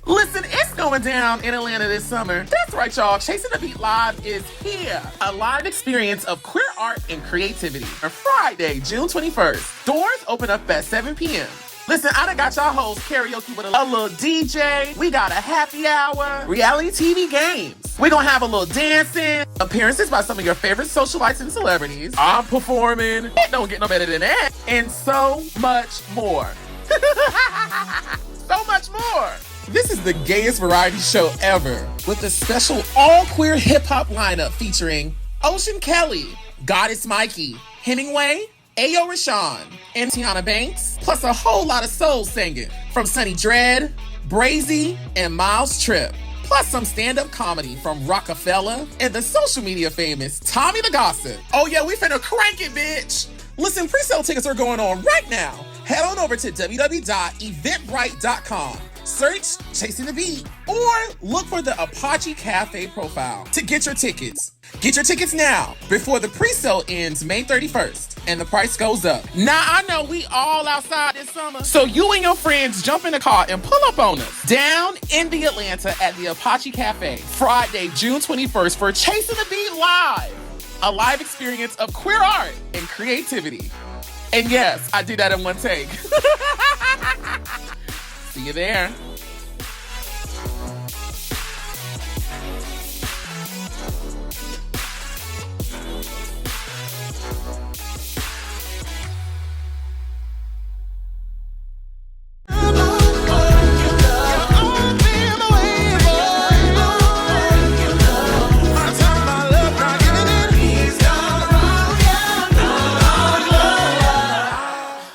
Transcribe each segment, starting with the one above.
Listen, it's going down in Atlanta this summer. That's right, y'all. Chasing the Beat Live is here. A live experience of queer art and creativity. On Friday, June 21st. Doors open up at 7 p.m. Listen, I done got y'all hoes karaoke with a little DJ. We got a happy hour, reality TV games. We gonna have a little dancing, appearances by some of your favorite socialites and celebrities. I'm performing. It don't get no better than that. And so much more. So much more. This is the gayest variety show ever, with a special all-queer hip-hop lineup featuring Ocean Kelly, Goddess Mikey, Hemingway, Ayo Rashawn, and Tiana Banks, plus a whole lot of soul singing from Sunny Dread, Brazy, and Miles Tripp, plus some stand-up comedy from Rockefeller and the social media famous Tommy the Gossip. Oh yeah, we finna crank it, bitch! Listen, pre-sale tickets are going on right now. Head on over to www.eventbrite.com. Search Chasing the Beat or look for the Apache Cafe profile to get your tickets. Get your tickets now before the pre-sale ends May 31st and the price goes up. Now, I know we all outside this summer, so you and your friends jump in the car and pull up on us down in the Atlanta at the Apache Cafe Friday, June 21st for Chasing the Beat Live, a live experience of queer art and creativity. And yes, I did that in one take. See you there.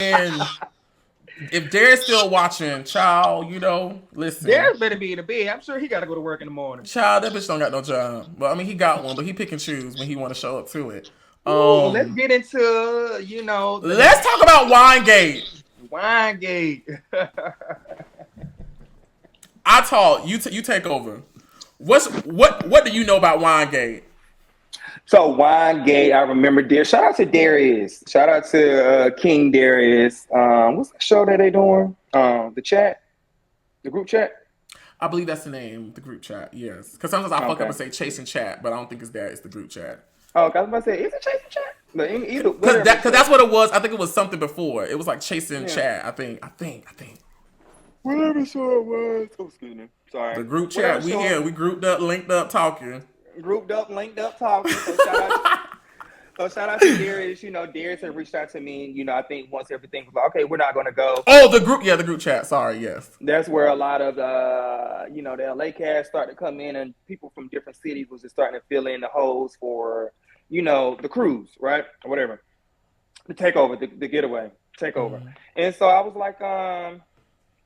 And if Darius still watching, child, you know, listen. Darius better be in the bed. I'm sure he got to go to work in the morning. Child, that bitch don't got no job. Well, I mean, he got one, but he pick and choose when he want to show up to it. Let's get into, let's talk about Winegate. Winegate. I talk. You take over. What do you know about Winegate? So Winegate, I remember Darius. Shout out to Darius. Shout out to King Darius. What's the show that they doing? The chat, the group chat. I believe that's the name, the group chat. Yes, because sometimes I fuck up and say Chasing Chat, but I don't think it's that. It's the group chat. Oh, I was about to say, is it Chasing Chat? Because that's what it was. I think it was something before. It was like Chasing Chat. I think. Whatever show it was. Oh, excuse me. Sorry. The group chat. We here. We grouped up, linked up, talking. Linked up, talking. So shout out to Darius. Darius had reached out to me. I think once everything was like, okay, we're not going to go. Oh, the group chat. Sorry, yes. That's where a lot of the LA cast started to come in, and people from different cities was just starting to fill in the holes for, the cruise, right? Or whatever. The takeover, the getaway, takeover. Mm-hmm. And so I was like,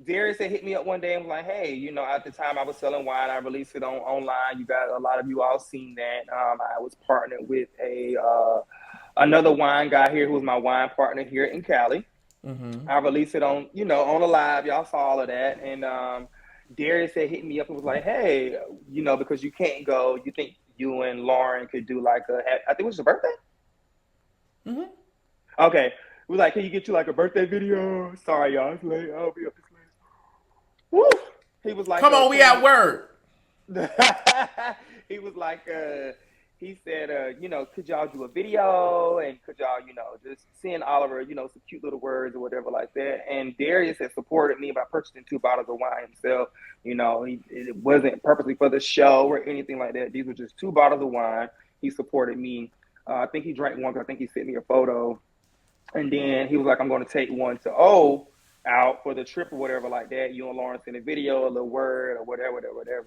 Darius had hit me up one day and was like, hey, at the time I was selling wine, I released it online. You got a lot of you all seen that. I was partnered with another wine guy here who was my wine partner here in Cali. Mm-hmm. I released it on the live. Y'all saw all of that. And Darius had hit me up and was like, hey, because you can't go, you think you and Lauren could do I think it was your birthday? Mm-hmm. Okay. We were like, can you get you a birthday video? Sorry, y'all. It's late. I'll be up this late. Woo! He was like, come on, we at work. He was like, he said, could y'all do a video and could y'all, just send Oliver, some cute little words or whatever like that. And Darius has supported me by purchasing 2 bottles of wine himself. It wasn't purposely for the show or anything like that. These were just 2 bottles of wine. He supported me. I think he drank one because I think he sent me a photo. And then he was like, I'm going to take one to out for the trip or whatever like that. You and Lawrence in a video, a little word or whatever.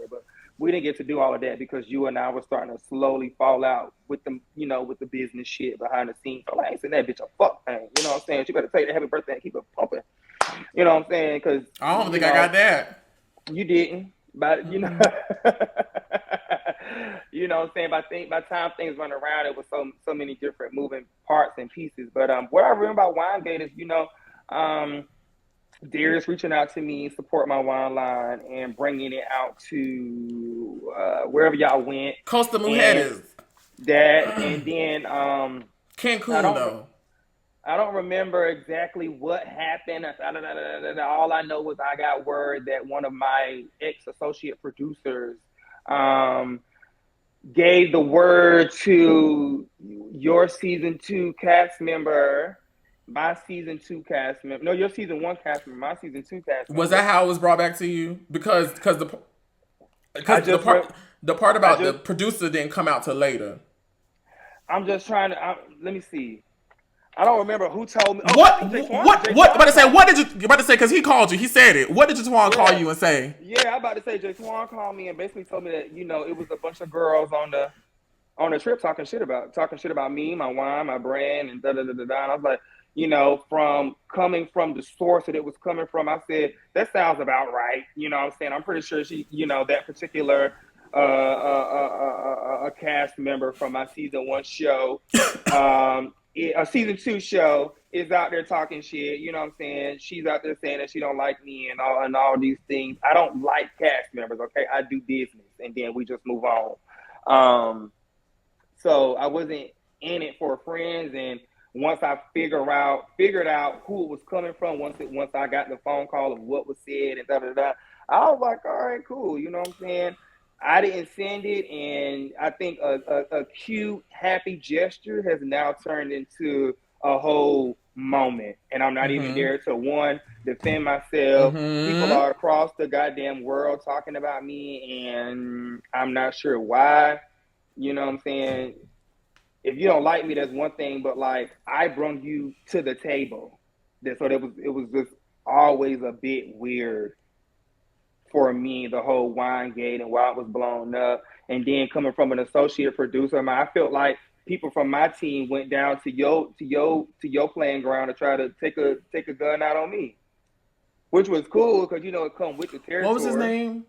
But we didn't get to do all of that because you and I were starting to slowly fall out with the, with the business shit behind the scenes. So I ain't saying that bitch a fuck thing. You know what I'm saying? She better take the happy birthday and keep it pumping. You know what I'm saying? Because I don't think I got that. You didn't, but you know what I'm saying? By the time things run around, it was so many different moving parts and pieces. But what I remember about Winegate is, Darius reaching out to me, support my wine line, and bringing it out to wherever y'all went. Costa Mujeres. That, and then Cancun though. I don't remember exactly what happened. All I know was I got word that one of my ex-associate producers um, gave the word to your season 2 cast member, my season 2 cast member. No, your season 1 cast member, my season 2 cast Was member. that how it was brought back to you? Because I the just, part I about the just, producer didn't come out till later. I'm just trying to. Let me see. I don't remember who told me. Oh, I What think JeTwahn. what about JeTwahn to say? called What me. did you about to say? Because he called you. He said it. What did JeTwahn call Yeah, you and say? yeah. I'm about to say JeTwahn called me and basically told me that it was a bunch of girls on the trip talking shit about me, my wine, my brand, and da da da da da. And I was like, from coming from the source that it was coming from, I said that sounds about right. You know what I'm saying? I'm pretty sure she, that particular a cast member from my season 1 show, a season 2 show is out there talking shit. You know what I'm saying? She's out there saying that she don't like me and all these things. I don't like cast members. Okay, I do business, and then we just move on. So I wasn't in it for friends, and once I figured out who it was coming from, once I got the phone call of what was said and da da da, I was like, all right, cool. You know what I'm saying? I didn't send it, and I think a cute, happy gesture has now turned into a whole moment, and I'm not even there to defend myself. People are across the goddamn world talking about me, and I'm not sure why. You know what I'm saying? If you don't like me, that's one thing, but like I brung you to the table. So it was just always a bit weird for me, the whole Winegate and why it was blown up. And then coming from an associate producer, I felt like people from my team went down to your playing ground to try to take a gun out on me. Which was cool because it come with the What was his territory. name?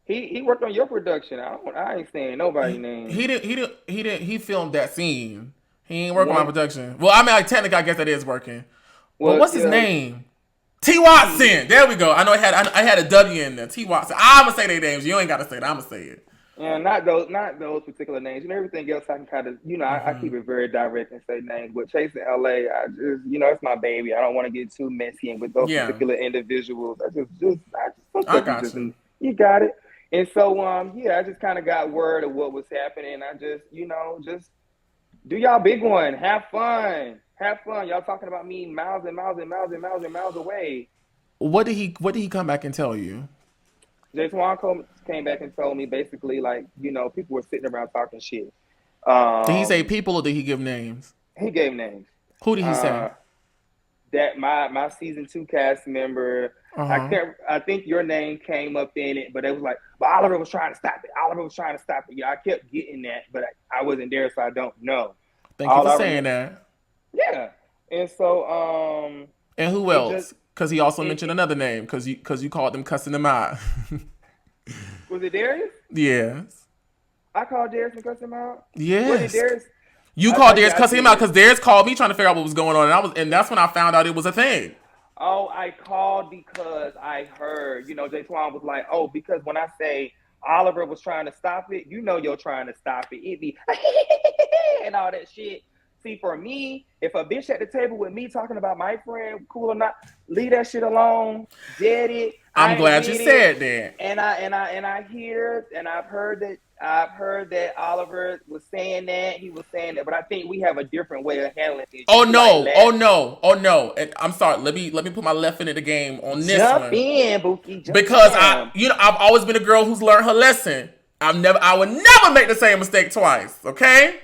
He worked on your production. I ain't saying nobody's He name. he didn't he didn't he didn't he filmed that scene. He ain't working on my One production. Well, I mean, like technically, I guess that is working. But well, what's his yeah, name? T. Watson. There we go. I know I had a W in there. T. Watson. I'm gonna say their names. You ain't gotta say it. I'm gonna say it. and not those particular names. Everything else I can kind of, I keep it very direct and say names. But Chasing LA, I just, it's my baby. I don't want to get too messy. And with those Yeah, particular individuals, some I stuff you got just, you. you got it. And so, yeah, I just kind of got word of what was happening. I just, just do y'all big one. Have fun. Have fun. Y'all talking about me miles and miles and miles and miles and miles away. What did he come back and tell you? JeTwahn came back and told me basically like, people were sitting around talking shit. Did he say Um, people or did he give names? he gave names. Who did he say? Uh, that my season 2 cast member, Uh huh. I think your name came up in it, but it was like, but Oliver was trying to stop it. Oliver was trying to stop it. Yeah, I kept getting that, but I wasn't there, so I don't know. Thank you All for I saying remember, that. yeah. And so, And who it just else? Because he also mentioned it another name. Because you called them cussing them out. was it Darius? Yes. I called Darius and cussed him out. What did Yes. Darius? You called Darius Yeah, I cussing him out did. because Darius called me trying to figure out what was going on, and that's when I found out it was a thing. Oh, I called because I heard, JeTwahn was like, oh, because when I say Oliver was trying to stop it, you're trying to stop it. It be and all that shit. See, for me, if a bitch at the table with me talking about my friend, cool or not, leave that shit alone. Dead it. I'm I ain't glad you with it. said that. And I hear and I've heard that Oliver was saying that he was saying that, but I think we have a different way of handling things. Oh You like no! Oh let no! Oh no! And I'm sorry. Let me put my left into the game on this jump one in, Bookie, jump because in. I've always been a girl who's learned her lesson. I would never make the same mistake twice. Okay.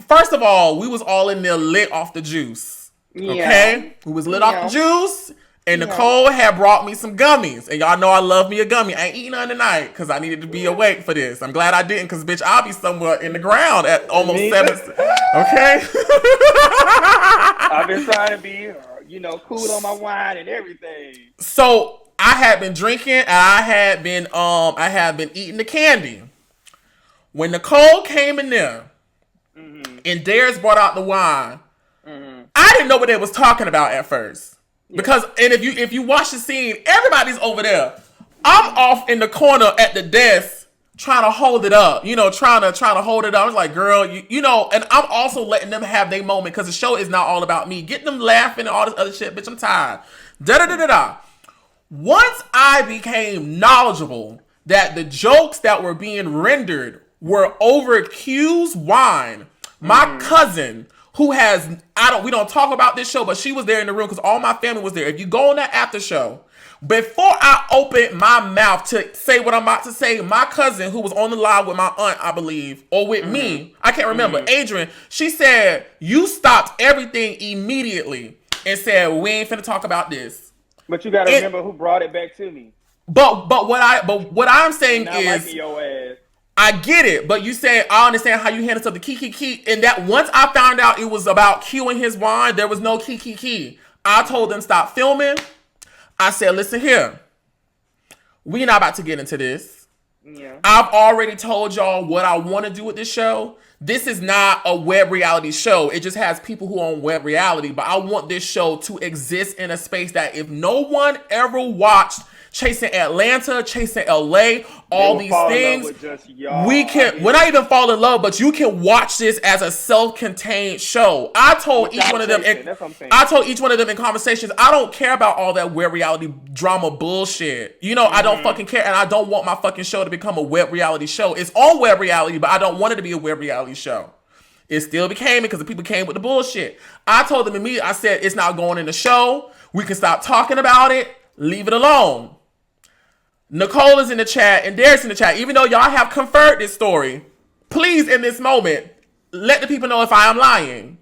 First of all, we was all in there lit off the juice. Yeah, Okay? We was lit off the yeah, juice. And yeah. Nicole had brought me some gummies. And y'all know I love me a gummy. I ain't eating none tonight because I needed to be awake for this. I'm glad I didn't because, bitch, I'll be somewhere in the ground at almost Me too. 7. Okay? I've been trying to be, cool on my wine and everything. So I had been drinking and I had been eating the candy. When Nicole came in there Mm-hmm. and Darius brought out the wine, Mm-hmm. I didn't know what they was talking about at first. Yeah. Because and if you watch the scene, everybody's over there. I'm off in the corner at the desk trying to hold it up, trying to hold it up. I was like, girl, and I'm also letting them have their moment because the show is not all about me. Getting them laughing and all this other shit, bitch, I'm tired. Da-da-da-da-da. Once I became knowledgeable that the jokes that were being rendered were over Q's wine, my cousin, who we don't talk about this show, but she was there in the room because all my family was there. If you go on that after show, before I opened my mouth to say what I'm about to say, my cousin, who was on the live with my aunt, I believe, or with me, I can't remember, Adrian, she said, you stopped everything immediately and said, we ain't finna talk about this. But you gotta remember who brought it back to me. But what I'm saying is, your ass. I get it, but you say I understand how you handle stuff, the key, and that once I found out it was about Q and his wine, there was no key. I told them stop filming. I said, listen here, we not about to get into this. Yeah. I've already told y'all what I want to do with this show. This is not a web reality show. It just has people who own web reality, but I want this show to exist in a space that if no one ever watched Chasing Atlanta, Chasing LA, all these things, we're not even fall in love, but you can watch this as a self-contained show. I told each one of them in conversations, I don't care about all that web reality drama bullshit. I don't fucking care, and I don't want my fucking show to become a web reality show. It's on web reality, but I don't want it to be a web reality show. It still became it because the people came with the bullshit. I told them immediately, I said, it's not going in the show. We can stop talking about it. Leave it alone. Nicole is in the chat and Derek's in the chat. Even though y'all have confirmed this story, please, in this moment, let the people know if I am lying.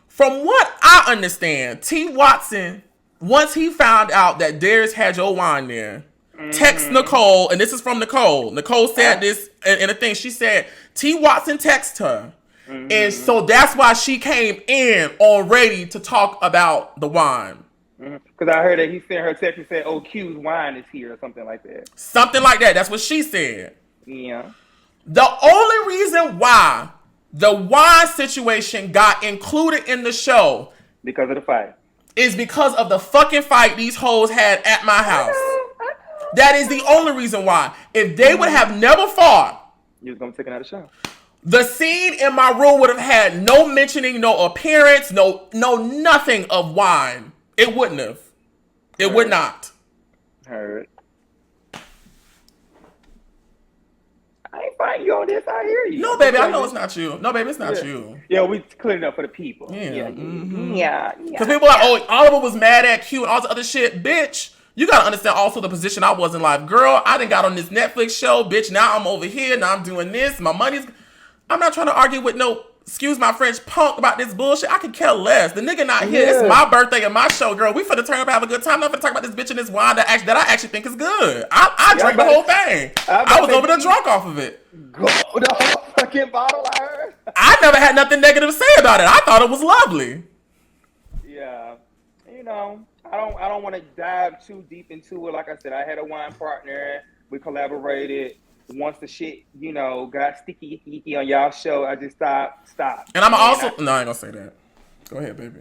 From what I understand, T. Watson, once he found out that Darius had your wine there, text Nicole, and this is from Nicole. Nicole said this in a thing. She said, T. Watson texted her. And so that's why she came in already to talk about the wine. Because I heard that he sent her text and said, oh, Q's wine is here or something like that. Something like that. That's what she said. Yeah. The only reason why the wine situation got included in the show because of the fight is because of the fucking fight these hoes had at my house. That is the only reason why. If they would have never fought, you was going to take it out of the show. The scene in my room would have had no mentioning, no appearance, no nothing of wine. It wouldn't have. It would not. Heard. I ain't fighting you on this. I hear you. No, baby, I know it's not you. No, baby, it's not you. Yeah, we clearing up for the people. Yeah. Yeah. Because people are like, oh, Oliver was mad at Q and all this other shit. Bitch, you got to understand also the position I was in life. Girl, I done got on this Netflix show. Bitch, now I'm over here. Now I'm doing this. My money's... I'm not trying to argue with no... excuse my French, punk about this bullshit. I could care less. The nigga not here. It's my birthday and my show, girl. We finna turn up and have a good time. I'm not finna talk about this bitch and this wine that I actually think is good. I drank the whole thing. I was over there drunk off of it. Go the whole fucking bottle, I heard. I never had nothing negative to say about it. I thought it was lovely. Yeah. I don't want to dive too deep into it. Like I said, I had a wine partner. We collaborated. Once the shit, got sticky on y'all show, I just stopped. And I'm also... No, I ain't gonna say that. Go ahead, baby.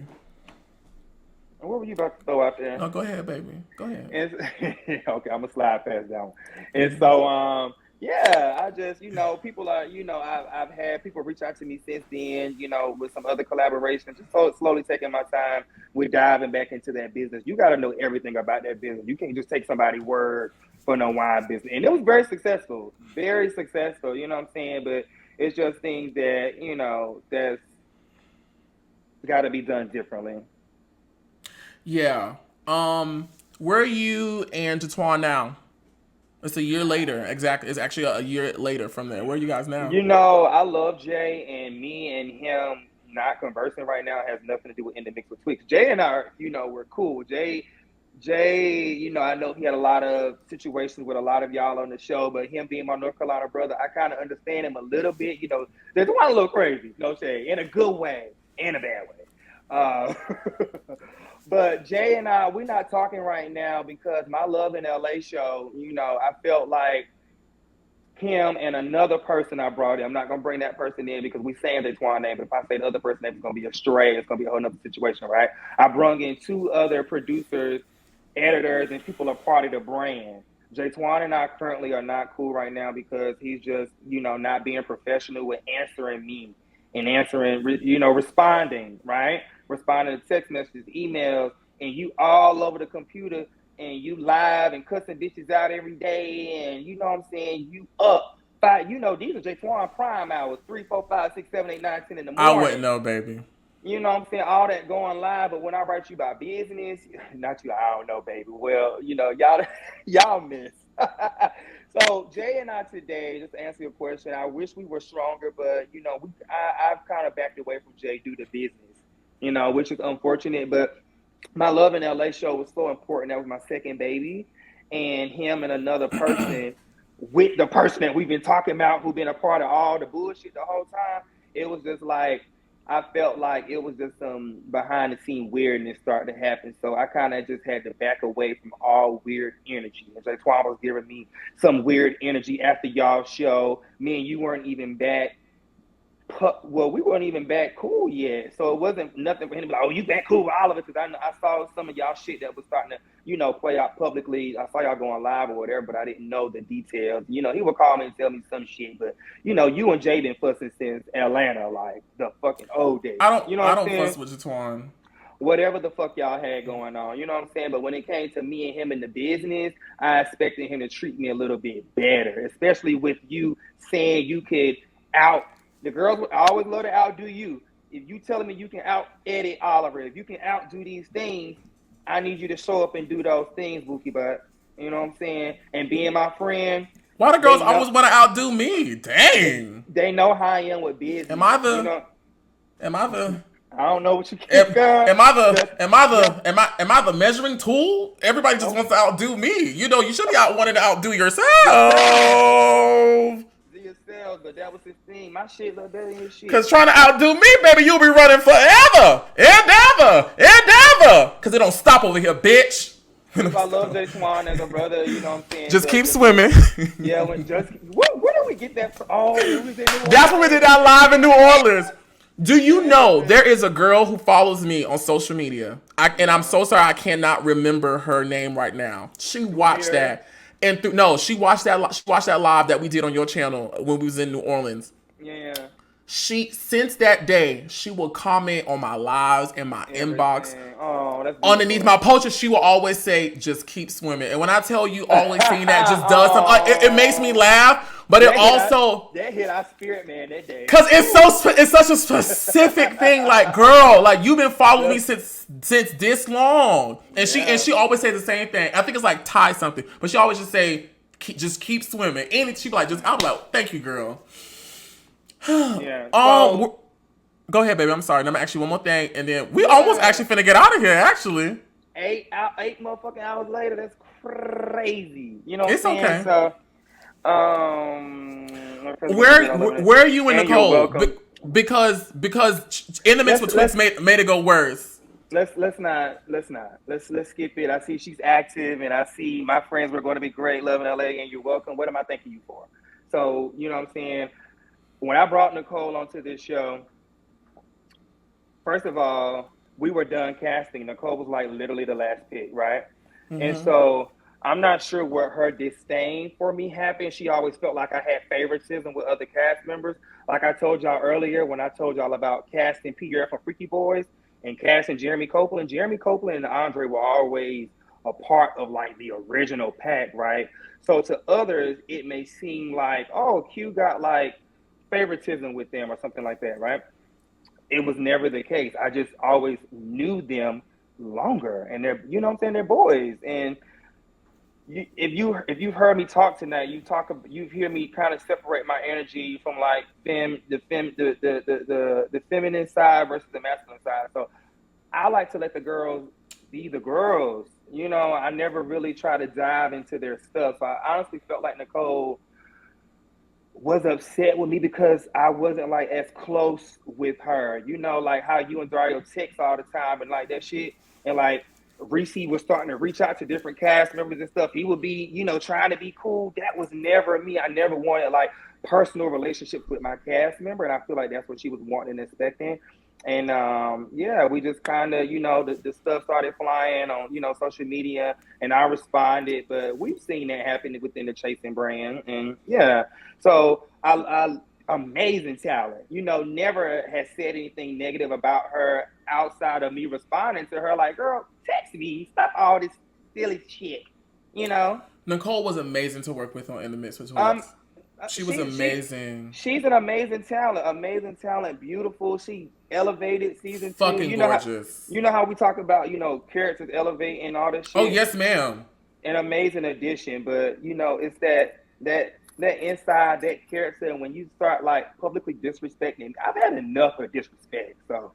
What were you about to throw out there? No, go ahead, baby. Go ahead. Okay, I'm gonna slide past that one. And so, I just, people are, I've had people reach out to me since then, with some other collaborations, just slowly taking my time with diving back into that business. You got to know everything about that business. You can't just take somebody's word for no wine business. And it was very successful, you know what I'm saying? But it's just things that, that's got to be done differently. Yeah. Where are you and JeTwahn now? It's a year later. Exactly. It's actually a year later from there. Where are you guys now? I love Jay, and me and him not conversing right now has nothing to do with In the Mix with Twix. Jay and I, we're cool. Jay, I know he had a lot of situations with a lot of y'all on the show, but him being my North Carolina brother, I kind of understand him a little bit. There's one a little crazy, no shade, in a good way and a bad way. But Jay and I, we're not talking right now because my Love in LA show, I felt like him and another person I brought in, I'm not going to bring that person in because we saying JeTwahn name, but if I say the other person's name, it's going to be a stray. It's going to be a whole other situation, right? I brung in two other producers, editors, and people are part of the brand. JeTwahn and I currently are not cool right now because he's just, not being professional with answering me and answering, responding, right? Responding to text messages, emails, and you all over the computer and you live and cussing bitches out every day, and you know what I'm saying, you up. Five, these are JeTwahn prime hours, 3, 4, 5, 6, 7, 8, 9, 10 in the I wouldn't morning. know, baby. You know what I'm saying? All that going live, but when I write you about business, not you, I don't know, baby. Well, y'all miss. So Jay and I today, just to answer your question, I wish we were stronger, but I've kind of backed away from Jay due to business, which is unfortunate. But my Love in LA show was so important. That was my second baby, and him and another person with the person that we've been talking about, who've been a part of all the bullshit the whole time. It was just like I felt like it was just some behind the scene weirdness starting to happen. So I kind of just had to back away from all weird energy. And like Twan was giving me some weird energy after y'all show. Me and you weren't even back. Well, we weren't even back cool yet, so it wasn't nothing for him to be like, "Oh, you back cool with all of it?" Because I saw some of y'all shit that was starting to, play out publicly. I saw y'all going live or whatever, but I didn't know the details. He would call me and tell me some shit, but you and Jay been fussing since Atlanta, like the fucking old days. I don't You know I what I'm don't saying? fuss with JeTwahn. Whatever the fuck y'all had going on, you know what I'm saying? But when it came to me and him in the business, I expected him to treat me a little bit better, especially with you saying you could out. The girls would always love to outdo you. If you telling me you can out edit Oliver, if you can outdo these things, I need you to show up and do those things, Bookie Butt. You know what I'm saying? And being my friend, Why the they girls know always want to outdo me? they Dang. they know how I am with Am business. I the? Am I the? I don't know what you Am, keep going. am I the? Just, Am I yeah. the? Am I the measuring tool? Everybody just Okay. wants to outdo me. You should be out wanting to outdo yourself. Yourself. To yourself, but that was his thing. My shit look better than his shit. Cause trying to So outdo me, baby, you'll be running forever, Cause it don't stop over here, bitch. if I love JeTwahn as a brother, you know what I'm saying? Just keep Just swimming. yeah, when just where did we get that from? Oh, we was in New That's when we did Orleans. that live in New Orleans. Do you Yeah, know man. there is a girl who follows me on social media? And I'm Uh-huh. so sorry I cannot remember her name right now. She watched Twitter. that, and no, she watched that. She watched that live that we did on your channel when we was in New Orleans. Yeah. She since that day she will comment on my lives and my inbox. Everything. Oh, that's Underneath beautiful. my poster, she will always say, "Just keep swimming." And when I tell you, always seeing that just does something. It makes me Oh, laugh, but it also that hit our spirit, man, that day. because Woo. it's such a specific thing. Like, girl, like you've been following me Just since this long, and yeah. she always says the same thing. I think it's like Ty something, but she always just say, just keep swimming. And she be like, just I'm like, thank you, girl. Yeah. Um, So go ahead, baby. I'm sorry. I'm actually one more thing, and then we almost yeah. actually finna get out of here. Actually, 8 motherfucking hours later, that's crazy. You know what I'm it's saying? okay. So because we Where did all of it. where are you and And you're Nicole? welcome. Because in the mix Let's with Twix let's made it go worse. let's skip it. I see she's active, and I see my friends were going to be great. Love in LA, and you're welcome. What am I thanking you for? So you know what I'm saying. When I brought Nicole onto this show, first of all, we were done casting. Nicole was like literally the last pick, right? And so I'm not sure where her disdain for me happened. She always felt like I had favoritism with other cast members. Like I told y'all earlier when I told y'all about casting Pierre from Freaky Boys and casting Jeremy Copeland. Jeremy Copeland and Andre were always a part of like the original pack, right? So to others, it may seem like, oh, Q got like favoritism with them or something like that, right? It was never the case. I just always knew them longer, and they're you know what I'm saying they're boys. And if you've heard me talk tonight, you hear me kind of separate my energy from like the feminine side versus the masculine side. So I like to let the girls be the girls. I never really try to dive into their stuff. So I honestly felt like Nicole was upset with me because I wasn't like as close with her. Like how you and Dario text all the time and like that shit. And like Reese was starting to reach out to different cast members and stuff. He would be, trying to be cool. That was never me. I never wanted like personal relationships with my cast member. And I feel like that's what she was wanting and expecting. And yeah, we just kind of, the stuff started flying on, social media, and I responded. But we've seen that happen within the Chasing brand, and yeah, so I amazing talent. Never has said anything negative about her outside of me responding to her like, "Girl, text me, stop all this silly shit," you know. Nicole was amazing to work with on In the Midst with Um, Twins. She was she amazing. she's an amazing talent, beautiful. She elevated season two. Fucking gorgeous. You know how we talk about characters elevating and all this Oh, shit. yes, ma'am. An amazing addition, but it's that inside that character, and when you start like publicly disrespecting, I've had enough of disrespect, so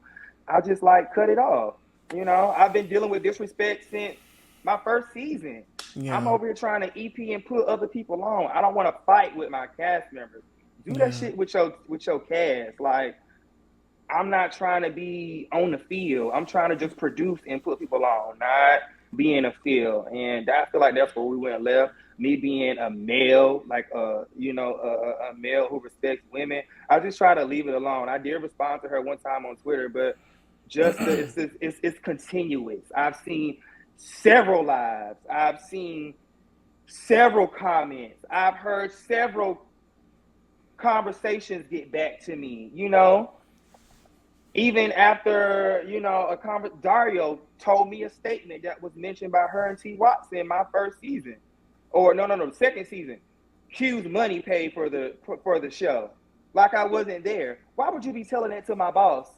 I just like cut it off. I've been dealing with disrespect since my first season. I'm Yeah. over here trying to EP and put other people on. I don't want to fight with my cast members. Do that Yeah. shit with your cast. Like, I'm not trying to be on the field. I'm trying to just produce and put people on, not be in a field. And I feel like that's where we went left. Me being a male, like a male who respects women, I just try to leave it alone. I did respond to her one time on Twitter, but it's continuous. I've seen several lives. I've seen several comments. I've heard several conversations get back to me. Even after Dario told me a statement that was mentioned by her and T. Watson in my first season, or no, second season. Q's money paid for the show, like I wasn't there. Why would you be telling that to my boss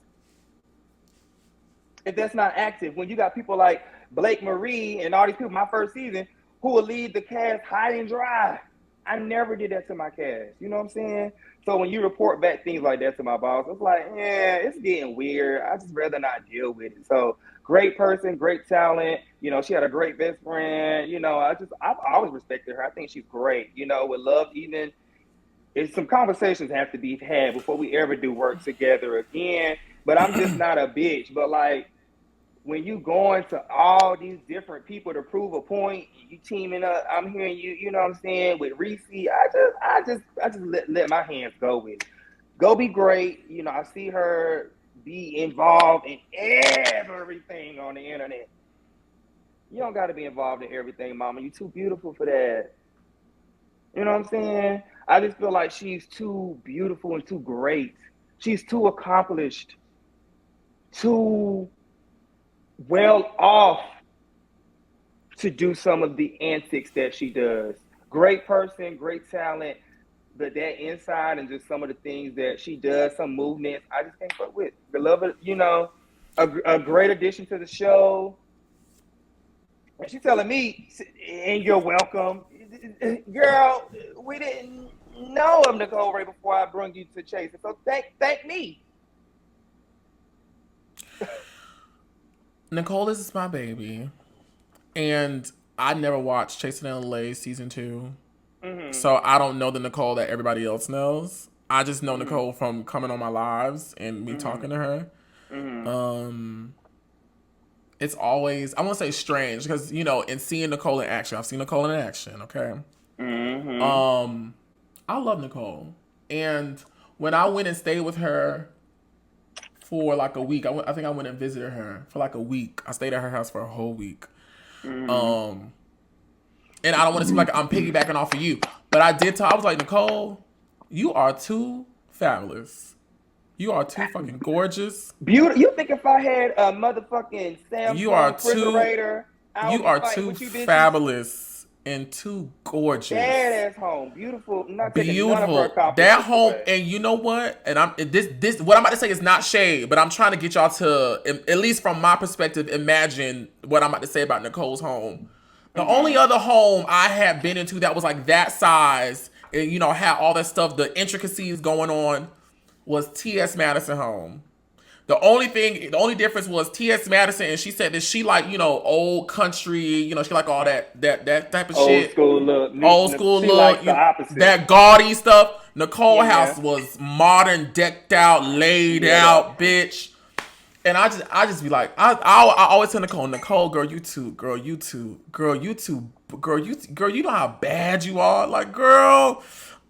if that's not active? When you got people like Blake Marie and all these people, my first season, who will leave the cast high and dry. I never did that to my cast. You know what I'm saying? So when you report back things like that to my boss, it's like, yeah, it's getting weird. I just rather not deal with it. So great person, great talent. She had a great best friend. I've always respected her. I think she's great. Would love even if some conversations have to be had before we ever do work together again. But I'm just not a bitch. But like, when you going to all these different people to prove a point, you teaming up. I'm hearing you, you know what I'm saying, with Reese. I just let my hands go with it. Go be great. I see her be involved in everything on the internet. You don't got to be involved in everything, mama. You too beautiful for that. You know what I'm saying? I just feel like she's too beautiful and too great. She's too accomplished, too well off to do some of the antics that she does. Great person, great talent, but that inside and just some of the things that she does, some movements, I just can't fuck with. Beloved, a great addition to the show. And she's telling me, and you're welcome. Girl, we didn't know of Nicole right before I brought you to Chase. So thank me. Nicole, this is my baby. And I never watched Chasing LA season 2. Mm-hmm. So I don't know the Nicole that everybody else knows. I just know Nicole from coming on my lives and me talking to her. Mm-hmm. It's always, I won't say strange, because, in seeing Nicole in action, I've seen Nicole in action, okay? Mm-hmm. I love Nicole. And when I went and stayed with her for like a week, I think I went and visited her for like a week. I stayed at her house for a whole week. Mm-hmm. And I don't want to seem like I'm piggybacking off of you, but I was like, Nicole, you are too fabulous. You are too fucking gorgeous. Beautiful. You think if I had a motherfucking Samsung refrigerator, you are too fabulous and too gorgeous. Badass home, beautiful. Not beautiful. That home, away. And you know what? And this what I'm about to say is not shade, but I'm trying to get y'all to, at least from my perspective, imagine what I'm about to say about Nicole's home. The only other home I had been into that was like that size and had all that stuff, the intricacies going on, was T.S. Madison home. The only difference was T.S. Madison, and she said that she like, old country, she like all that type of shit. Old school look. That gaudy stuff. Nicole house was modern, decked out, laid out, bitch. And I just be like, I always tell Nicole, girl, you know how bad you are. Like, girl,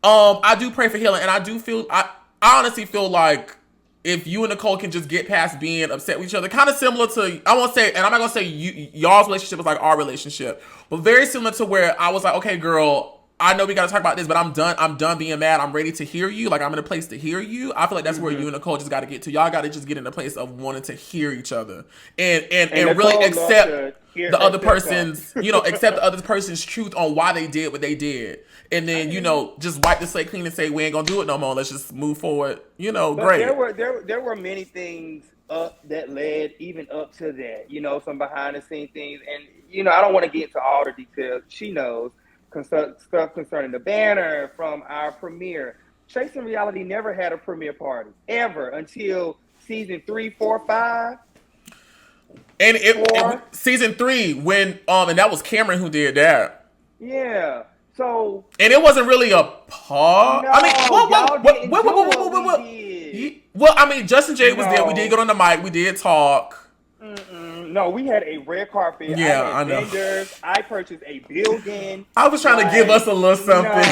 I do pray for healing, and I honestly feel like if you and Nicole can just get past being upset with each other, kind of similar to, I won't say, and I'm not gonna say y'all's relationship was like our relationship, but very similar to where I was like, okay, girl, I know we gotta talk about this, but I'm done being mad. I'm ready to hear you. Like, I'm in a place to hear you. I feel like that's where you and Nicole just gotta get to. Y'all gotta just get in a place of wanting to hear each other and really accept the other person's, accept the other person's truth on why they did what they did. And then, just wipe the slate clean and say, we ain't gonna do it no more. Let's just move forward. But great. There were many things that led even up to that, some behind the scenes things. And, I don't want to get into all the details. She knows. Stuff concerning the banner from our premiere. Chasing Reality never had a premiere party ever until season 3, 4, 5. And it season 3 when and that was Cameron who did that. Yeah. So and it wasn't really a part. No, I mean, well, I mean, Justin J was there. We did get on the mic. We did talk. No, we had a red carpet. Yeah, I know. Vendors. I purchased a building. I was trying to give us a little something.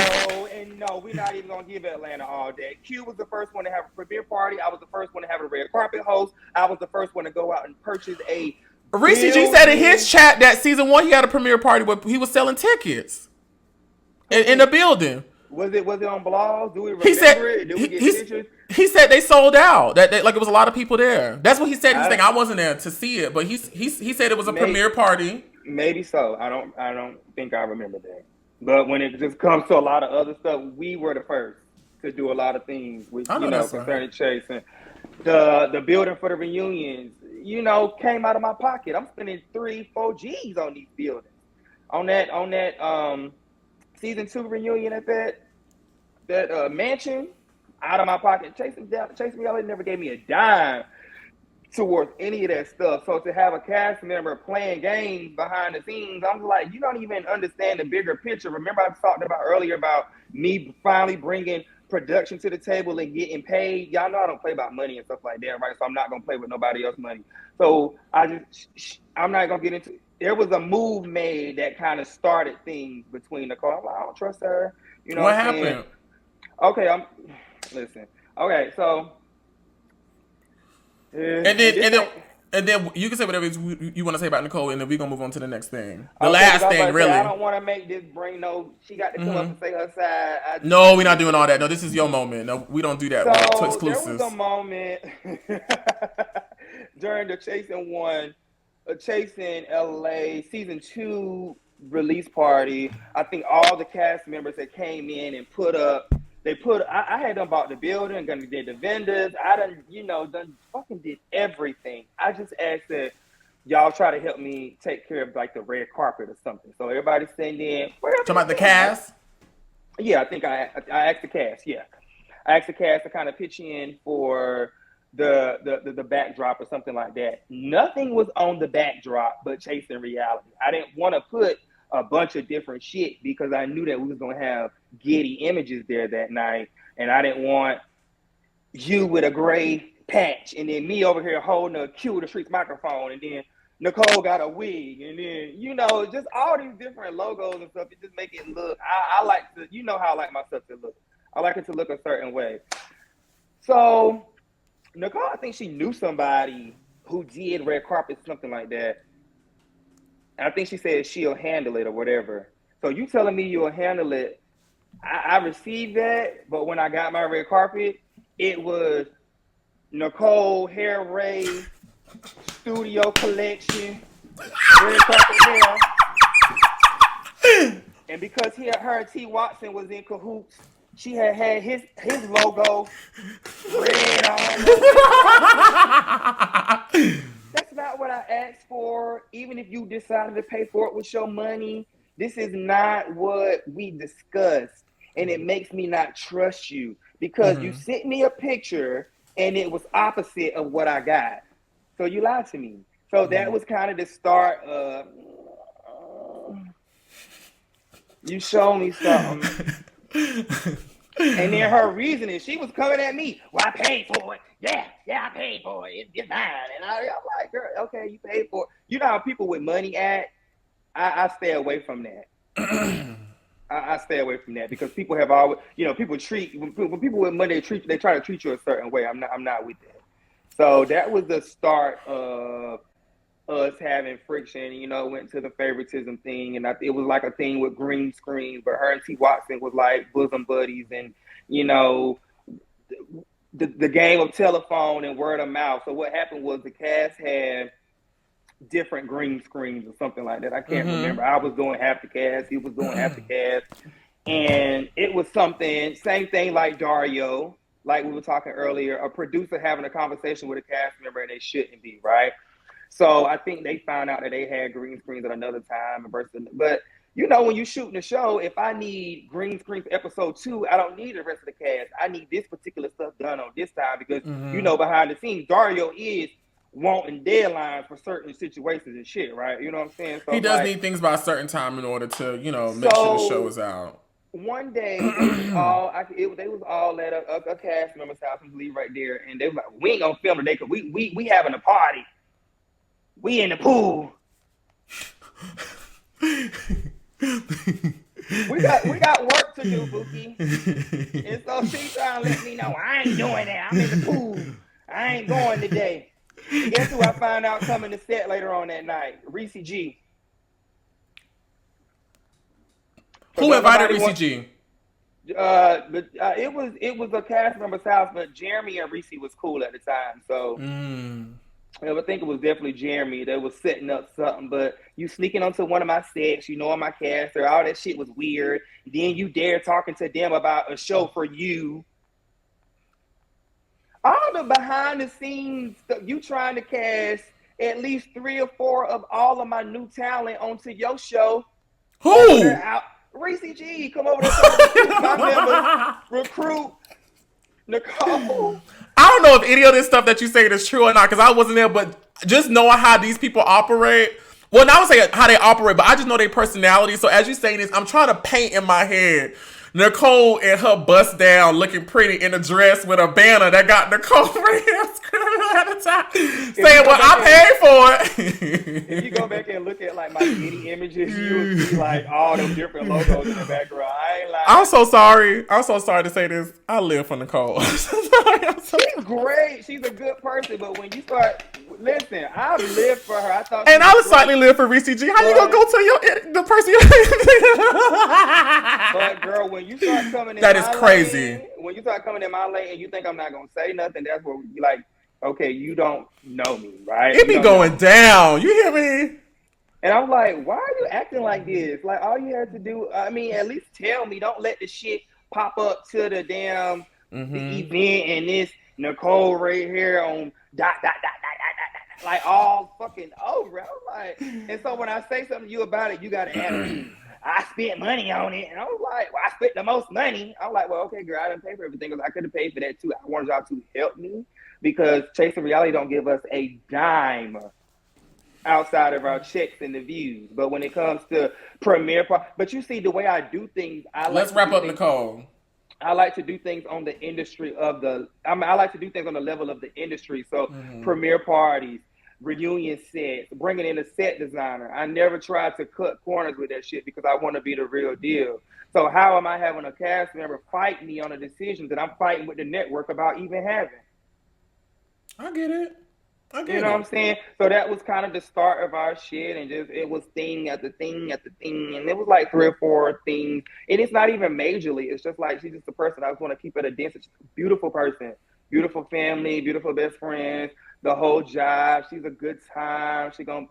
No, we're not even gonna give Atlanta all that. Q was the first one to have a premiere party. I was the first one to have a red carpet host. I was the first one to go out and purchase a. Reese G said in his chat that season 1 he had a premiere party where he was selling tickets in the building. Was it on blogs? Do we remember it? Did we get pictures? He said they sold out. That like it was a lot of people there. That's what he said. He's saying I wasn't there to see it, but he said it was a premiere party. Maybe so. I don't think I remember that. But when it just comes to a lot of other stuff, we were the first to do a lot of things with concerning Chase and the building for the reunions. Came out of my pocket. I'm spending 3-4 G's on these buildings. On that season 2 reunion at that mansion. Out of my pocket. Chasing Reality never gave me a dime towards any of that stuff. So to have a cast member playing games behind the scenes, I'm like, you don't even understand the bigger picture. Remember I talked about earlier about me finally bringing production to the table and getting paid. Y'all know I don't play about money and stuff like that, right? So I'm not going to play with nobody else's money. So I'm not going to get into it. There was a move made that kind of started things between Nicole. I'm like, I don't trust her. What happened? Okay, listen. Okay, so and then you can say whatever you want to say about Nicole, and then we're gonna move on to the next thing. The last thing, really. I don't want to make this bring no. She got to come up and say her side. No, we're not doing all that. No, this is your moment. No, we don't do that. So exclusives. There was a moment during the Chasing LA season 2 release party. I think all the cast members that came in and I had done bought the building, did the vendors. I done fucking did everything. I just asked that y'all try to help me take care of like the red carpet or something. So everybody's sitting in. Talking about the cast? Yeah, I think I asked the cast. Yeah, I asked the cast to kind of pitch in for the backdrop or something like that. Nothing was on the backdrop but Chasing Reality. I didn't want to put a bunch of different shit because I knew that we was gonna have giddy images there that night, and I didn't want you with a gray patch and then me over here holding a Q the Streets microphone, and then Nicole got a wig, and then just all these different logos and stuff. It just make it look. I like to, how I like my stuff to look. I like it to look a certain way. So Nicole, I think she knew somebody who did red carpet, something like that. And I think she said she'll handle it or whatever. So you telling me you'll handle it? I received that, but when I got my red carpet, it was Nicole Hair Ray Studio Collection red carpet hair. And because her and T. Watson was in cahoots, she had his logo red all over. That's not what I asked for. Even if you decided to pay for it with your money, this is not what we discussed. And it makes me not trust you because you sent me a picture and it was opposite of what I got. So you lied to me. So that was kind of the start of, you showed me something. And then her reasoning, she was coming at me. Well, I paid for it. Yeah, I paid for it. It's mine. And I'm like, girl, okay, you paid for it. You know how people with money act? I stay away from that. I stay away from that because people have always, people when people with money, they try to treat you a certain way. I'm not with that. So that was the start of us having friction, went to the favoritism thing. And it was like a thing with green screens, but her and T. Watson was like bosom buddies. And, the game of telephone and word of mouth. So what happened was the cast had different green screens or something like that. I can't remember. I was doing half the cast. He was doing half the cast. And it was something, same thing like Dario, like we were talking earlier, a producer having a conversation with a cast member and they shouldn't be, right? So I think they found out that they had green screens at another time. But, when you're shooting a show, if I need green screen for episode 2, I don't need the rest of the cast. I need this particular stuff done on this time because, behind the scenes, Dario is wanting deadlines for certain situations and shit, right? You know what I'm saying? So he does need things by a certain time in order to, make sure the show is out. One day, they was all at a cast member's house, I believe, right there, and they was like, "We ain't gonna film today because we having a party. We in the pool. we got work to do, Bookie." And so she trying to let me know I ain't doing that. I'm in the pool. I ain't going today. And guess who I find out coming to set later on that night? Reese G. Who invited Reese G? It was a cast member's house, but Jeremy and Reese was cool at the time. So I think it was definitely Jeremy that was setting up something. But you sneaking onto one of my sets, on my caster, all that shit was weird. Then you dare talking to them about a show for you. All the behind the scenes stuff, you trying to cast at least 3 or 4 of all of my new talent onto your show. Who? Reese G, come over there. My members, recruit Nicole. I don't know if any of this stuff that you say is true or not, because I wasn't there, but just knowing how these people operate. Well, not to say how they operate, but I just know their personality. So as you say this, I'm trying to paint in my head Nicole and her bust down looking pretty in a dress with a banner that got Nicole right here screaming at the top saying, well, I paid for it. If you go back and look at like my Getty images, you will see like all them different logos in the background. I ain't lying. I'm so sorry. I'm so sorry to say this. I live for Nicole. She's great. She's a good person, but when you start, listen, I've lived for her. I would slightly live for Reese G. How you gonna go to the person? But girl, when you start coming in, that is crazy. Lane, when you start coming in my lane and you think I'm not gonna say nothing, that's where you like, okay, you don't know me, right? It be going down. You hear me? And I'm like, why are you acting like this? Like, all you have to do, I mean, at least tell me. Don't let the shit pop up to the damn the event and this Nicole right here on ... like all fucking over. I'm like, and so when I say something to you about it, you got to add I spent money on it. And I was like, well, I spent the most money. I'm like, well, okay, girl, I didn't pay for everything because I could have paid for that too. I wanted y'all to help me because Chasing Reality don't give us a dime outside of our checks and the views. But when it comes to premiere, but you see the way I do things, let's wrap up, Nicole. I like to do things on the industry of I like to do things on the level of the industry. So premiere parties, reunion sets, bringing in a set designer. I never tried to cut corners with that shit because I want to be the real deal. So how am I having a cast member fight me on a decision that I'm fighting with the network about even having? I get it. You know what I'm saying? So that was kind of the start of our shit, and just it was thing after thing after thing, and it was like 3 or 4 things. And it's not even majorly. It's just like she's just a person. I just want to keep it a dense, beautiful person, beautiful family, beautiful best friends, the whole job. She's a good time. She gonna,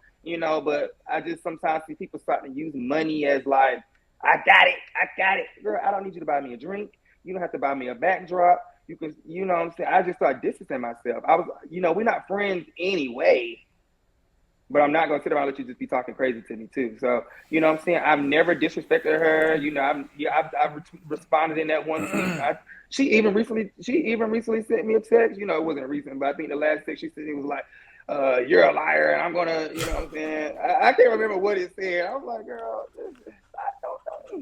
But I just sometimes see people starting to use money as like, I got it, girl. I don't need you to buy me a drink. You don't have to buy me a backdrop. You can, you know what I'm saying? I just started distancing myself. I was, we're not friends anyway, but I'm not going to sit around and let you just be talking crazy to me too. So, you know what I'm saying? I've never disrespected her. I've responded in that one tweet. She even recently sent me a text. It wasn't recent, but I think the last text she sent, it was like, you're a liar. And I'm going to, you know what I'm saying? I can't remember what it said. I was like, girl, don't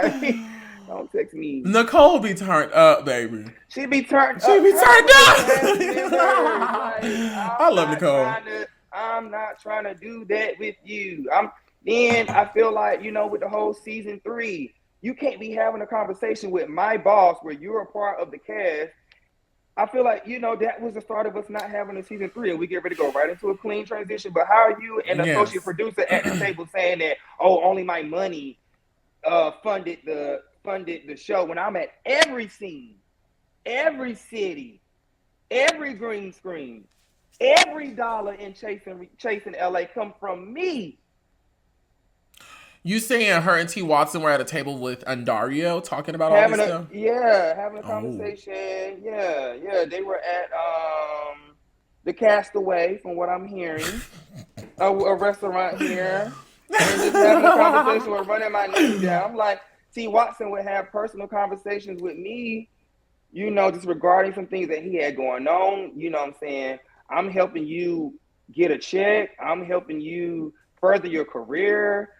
text me. Don't text me. Nicole be turned up, baby. She be turned up. I love Nicole. I'm not trying to do that with you. I feel like, with the whole season 3, you can't be having a conversation with my boss where you're a part of the cast I feel like, that was the start of us not having a season 3, and we get ready to go right into a clean transition. But how are you and the associate producer at the table saying that, only my money funded the show, when I'm at every scene, every city, every green screen, every dollar in chasing LA come from me. You saying her and T. Watson were at a table with Andario talking about all this stuff? Having a conversation. Yeah. They were at the Castaway, from what I'm hearing, a restaurant here, and just having a conversation with running my name down. I'm like, T. Watson would have personal conversations with me, just regarding some things that he had going on. You know what I'm saying? I'm helping you get a check. I'm helping you further your career,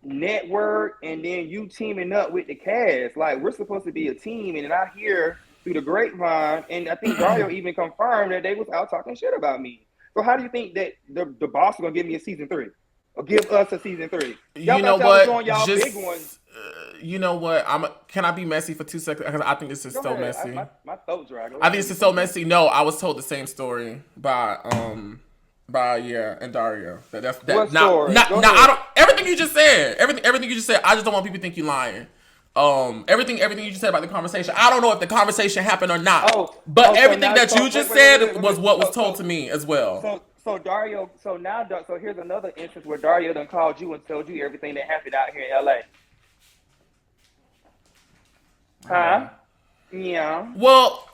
network, and then you teaming up with the cast. Like, we're supposed to be a team, and then I hear through the grapevine, and I think Dario even confirmed that they was out talking shit about me. So how do you think that the boss is gonna give me a season 3, or give us a season 3? Y'all you know what? Doing y'all big ones. You know what? Can I be messy for 2 seconds? Because I think this is so messy. My throat dry. I think this is so messy. No, I was told the same story by and Dario. That's What story? story? I don't. Everything you just said. Everything you just said. I just don't want people to think you lying. Everything you just said about the conversation. I don't know if the conversation happened or not. But everything that you just said was what was told to me as well. So Dario. So here's another instance where Dario done called you and told you everything that happened out here in LA. Huh? Yeah. Well,